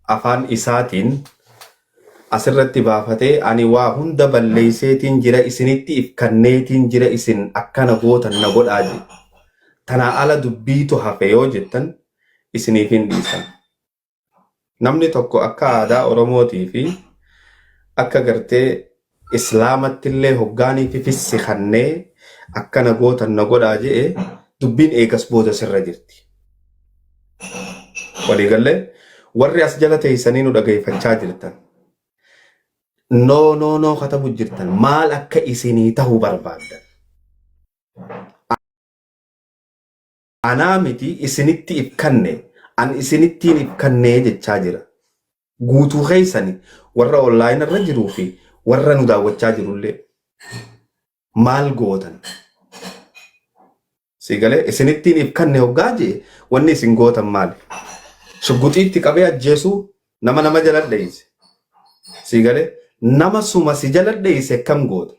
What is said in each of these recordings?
afaan isaatiin asirratti baafatee ani waa hunda balleesseetiin jira isinitti ifkanneetiin jira isin akkana gootan na godhaaje. Tanaa ala dubbiitu hafe yoo jettan isiniif hin dhiisan. Namni tokko akka aadaa Oromootii fi akka gartee Islaamatti illee hoggaanii fi fissi kannee akkana gootan na godhaa je'e dubbiin eegas booda sirra jirti. Waliigallee warri as jala teessanii nu dhageeffachaa jirtan. No katabu jirtan maal akka isinii tahuu barbaaddan. Anaa miti isinitti ifkanne an isinittiin ifkannee jechaa jira. Guutuu keessani warra online irra jiruu fi warra nu daawwachaa jirullee maal gootan. Sigalee isinittiin ifkanne hoggaa jee wanni isin gootan maali? Shugguxiitti qabee ajjeesuu nama jala dheeyse. Sigalee nama suma si jala dheeyse kam goota.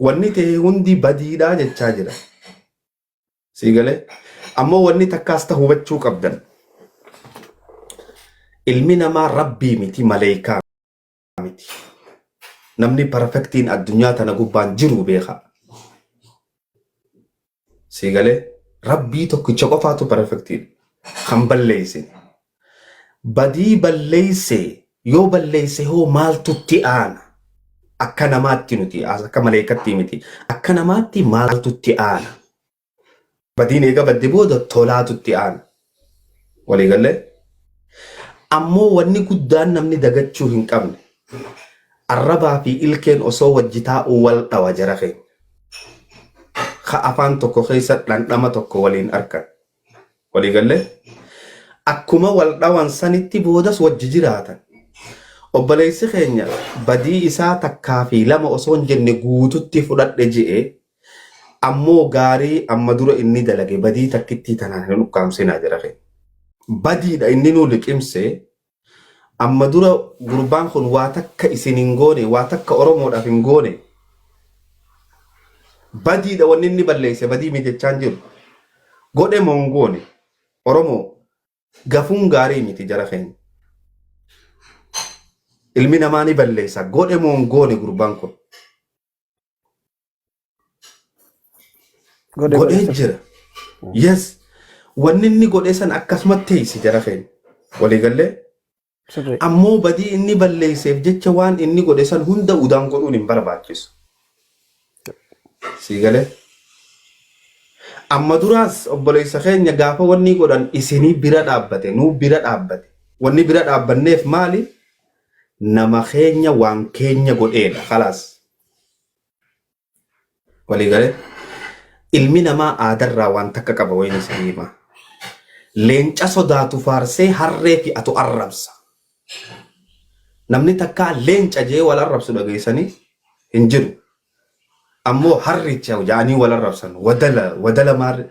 Wanni ta'e hundi badiidhaa jechaa jira. Sigalee ammoo wanni takkaas ta'uu hubachuu qabdan. Ilmi namaa rabbii miti maleekaa miti. Namni perfektiin addunyaa tana gubbaan jiru beeka. Sigalee rabbii tokkicha qofaatu perfektiin kan balleeyse. Badii balleeyse yoo balleeyse hoo maaltutti aana. Akka namaatti nuti akka maleekatti miti. Akka namaatti maaltutti aana. Badiin eega badde booda tolaatutti aana. Waliigallee ammoo wanni guddaan namni dagachuu hin qabne arrabaa fi ilkeen osoo wajji taa'uu wal dhawa jara keenya. Ka afaan tokko keessa dhandhama tokko waliin argan. Waliigallee akkuma wal dhawan sanitti boodas wajji jiraatan. Obboleessi keenya badii isaa takkaa fi lama osoo hin jenne guututti fudhadhe je'e ammoo gaarii amma dura inni dalage badii takkitti tanaan hin ukkaamsinaa jira keenya. Badiidha inni nu liqimse amma dura gurbaan kun waa takka isin hin goone waa takka Oromoodhaaf hin goone. Badiidha wanni inni balleesse badii mijechaan jiru. Godhe moo hin goone Oromoo gafuun gaarii miti jara keenya. Ilmi namaa ni balleessa godhe moo hin goone gurbaan kun. Godhe jira. Yes. Wanni inni godhe san akkasumatti teessi jara keenya. Waliigallee ammoo badii inni balleesseef jecha waan inni godhe san hunda udaan godhuun hin barbaachisu. Siigalee amma duraas obboleessa keenya gaafa wanni godhan isinii bira dhaabbate nuu bira dhaabbate. Wanni bira dhaabbanneef maali? Nama keenya waan keenya godheedha khalaas. Waliigalee ilmi namaa aadarraa waan takka qaba wayni saniima. Leenca sodaatu faarsee harree fi atu arrabsa. Namni takka leenca jee wal arrabsu dhageessanii hin jiru. Ammoo harricha jaanii wal arrabsan wadala maarri.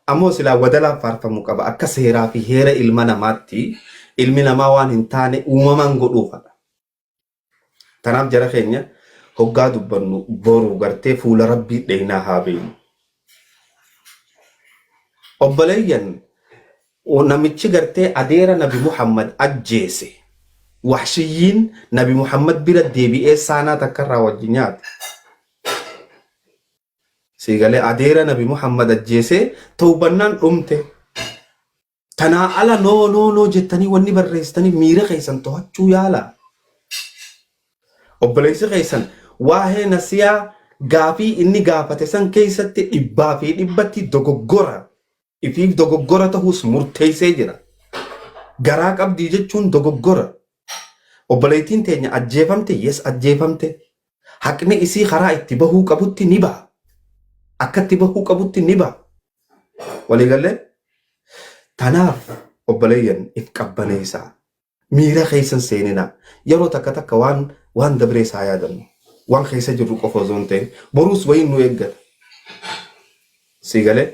Ammoo silaa wadala faarfamuu qaba akka seeraa fi heera ilma namaatti ilmi namaa waan hin taane uumamaan godhuufadha. Tanaaf jara keenya hoggaa dubbannu boru gartee fuula rabbii dheeynaa haa beeynu. Obboleeyyan namichi gartee adeera Nabi Muhammad ajjeese. Wahshiyyiin Nabi Muhammad bira deebi'ee saanaa takkarraa wajji nyaate. Siigalee adeera Nabi Muhammad ajjeese tawbannaan dhumte. Tanaa ala no jettanii wanni barreessitanii miira keessan to'achuu yaala. Obboleessi keessan waa'ee nasiyaa gaafii inni gaafate san keessatti dhibbaa fi dhibbatti dogoggora. Ifiif dogoggora ta'us murteessee jira. Garaa qabdii jechuun dogoggora. Obboleettiin teenya ajjeefamte yes ajjeefamte. Haqni isii karaa itti bahuu qabutti ni baha. Akka itti bahuu qabutti ni baha. Waliigallee tanaaf obboleeyyan if qabbaneessaa. Miira keessan seeninaa. Yeroo takka waan dabree isaa yaadannu. Waan keessa jirru qofa osoo hin ta'in boruus wayiin nu eeggata. Siigalee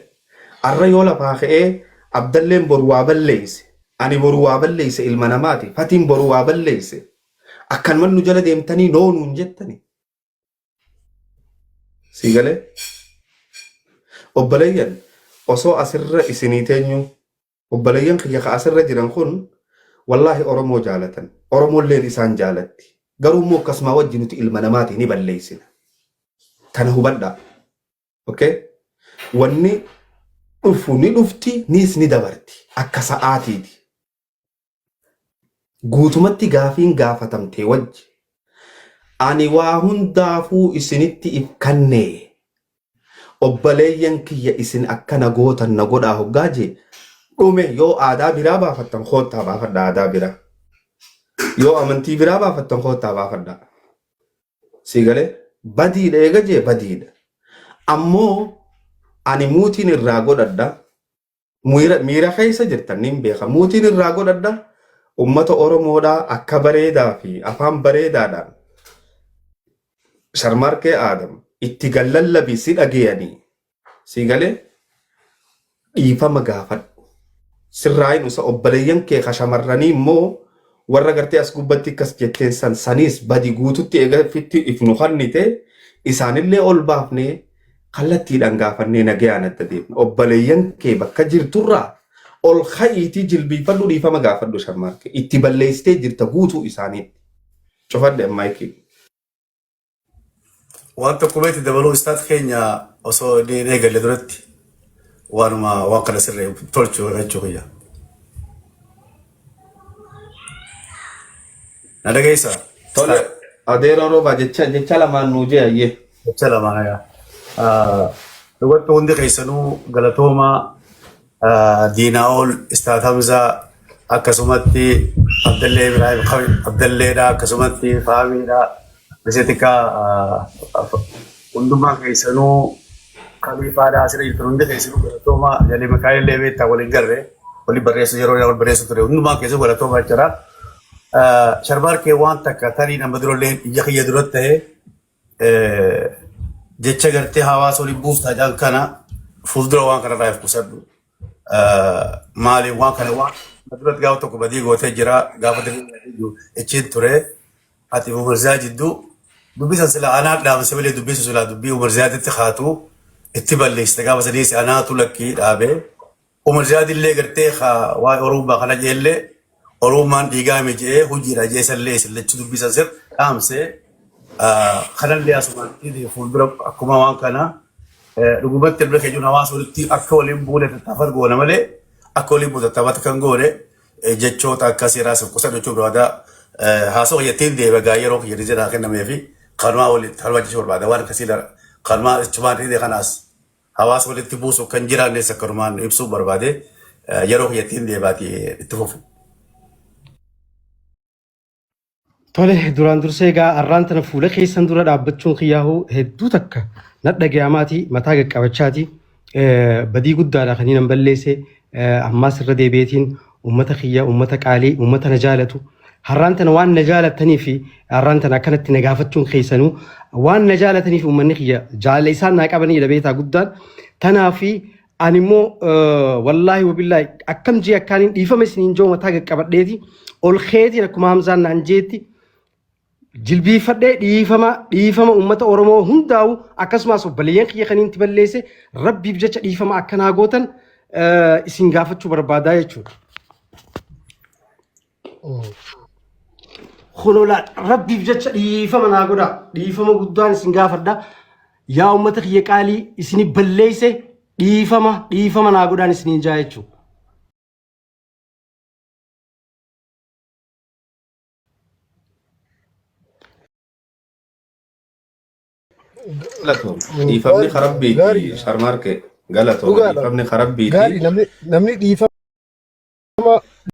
arra yoo lafaa ka'ee Abdalleen boru waa balleeyse. Ani boru waa balleeyse ilma namaati. Fatiin boru waa balleeyse. Akkanuma nu jala deemtanii noonuun jettani. Siigalee obboleeyyan osoo asirra isinii teenyu obboleeyyan kiyya ka asirra jiran kun والله أورمو جالة أورمو اللي لسان جالتي قالوا مو كسما وجنت المناماتي نبليسنا تنهو بدا أوكي واني أفوني نفتي نيس ندبرتي أكساعاتي دي قوتمتي غافين غافتمتي وجه أني واهن دافو إسنتي إفكني obboleeyyan kiyya isin akkana gootan na godhaa hoggaa jee dhume yoo aadaa biraa baafattan koottaa baafadha aadaa biraa yoo amantii biraa baafattan koottaa baafadha siigalee badiidha eega jee badiidha ammoo ani muutiin irraa godhadha miira keessa jirtan nin beeka muutiin irraa godhadha ummata oromoodhaa akka bareedaa fi afaan bareedaadhaan sharmarkee aadam itti gallallabii si dhageyanii siigalee dhiifama gaafadhu sirraayin usa obboleeyyan kee kashamarranii immoo warra gartee as gubbatti akkas jetteen saniis badi guututti eega fitti ifnu kannite isaanillee ol baafnee kallattiidhaan gaafannee nagayaan adda deemna obboleeyyan kee bakka jirturraa ol ka'iitii jilbiifadhu dhiifama gaafadhu sharmarkee itti balleessitee jirta guutuu isaaniitti cufadhe ammaykii وانت كوميتي دبلو استاد كينيا وصو دي نيجا اللي درت وانا ما واقع سري تولشو رجو هي نادا جيسا tole adeera roba jecha lamaan nuu jee ayyee سلام عليا لقد توندي كيسنو غلطوما ديناول استاد حمزة اكسومتي عبد الله ابراهيم عبد الله دا اكسومتي فامي دا بسيتك unduma keessanuu kaliifaadhaa asirra jirtu hundi keessanuu galatooma jalli maqaa illee beektaa waliin garre walii barreessu yeroo wal barreessu ture hundumaa keessu galatooma jira. Sharmarkee waan takka tarii nama durallee iyya kiyya duratti ta'ee jecha gartee hawaasa waliin buuftaa jaan kana fuuldura waan kanarraa if qusadhu. Maaliif waan kana waan duratti gaafa tokko badii gootee jira gaafa dirree ichiin ture ati umarsaa jidduu dubbisan sila anaa dhaamse malee dubbisu sila dubbii Umar Ziyaaditti haatu itti balleessite gaafa sadiisi anaatu lakkii dhaabee Umar Ziyaadillee gartee waa'ee Oromummaa kana jeellee Oromummaan dhiigaame je'ee hojiidha jee sallee sillachi dubbisan sir dhaamse kanallee asumaatti fuuldura akkuma waan kana dhugumatti illee keejuun hawaasa walitti akka waliin buune tattaafat goona malee akka waliin buune tattaafat kan goone jechoota akka seeraa qusa jechuun barbaadaa haasoo yettiin deeba gaa yeroo kiyya jira kennameefi قانون أولي هلوا جيشور بعد وان كسيلا قانون اجتماع هذي خلاص حواس ولي تبوسو كان جيران ليس كرمان يبسو برباده يروح يتين دي باتي اتفوف tole duraan dursee egaa arraan tana fuula keessan dura dhaabbachuun kiyyaahuu hedduu takka nadha gaamaati mataa qaqqabachaati badii guddaadha kan hin balleesse ammaas irra deebi'eetiin ummata kiyya ummata qaalii ummata na jaalatu harraan tana waan na jaalatanii fi harraan tana akkanatti na gaafachuun keessanuu waan na jaalatanii fi ummanni kiyya jaalala isaan naa qabanii dhabeetaa guddaan tanaa fi ani immoo wallaahi wabillaahi akkam jee akkaaniin dhiifama isiniin joo mataa qaqqabadheeti ol keetiin akkuma hamzaan naan jeetti jilbiifadhee dhiifama ummata Oromoo hundaa'u akkasumas obboleeyyan kiyya kaniin itti balleesse rabbiif jecha dhiifama akkanaa gootan isin gaafachuu barbaadaa jechuudha. خلولا ربي بجتش ديفما ناقودا ديفما قدوان اسن غافردا يا أمتا خيه قالي اسني بليسي ديفما ناقودا اسنين جايچو غلطهم ديفمني خرب بيتي شرماركي غلطهم ديفمني خرب بيتي غاري نمني ديفم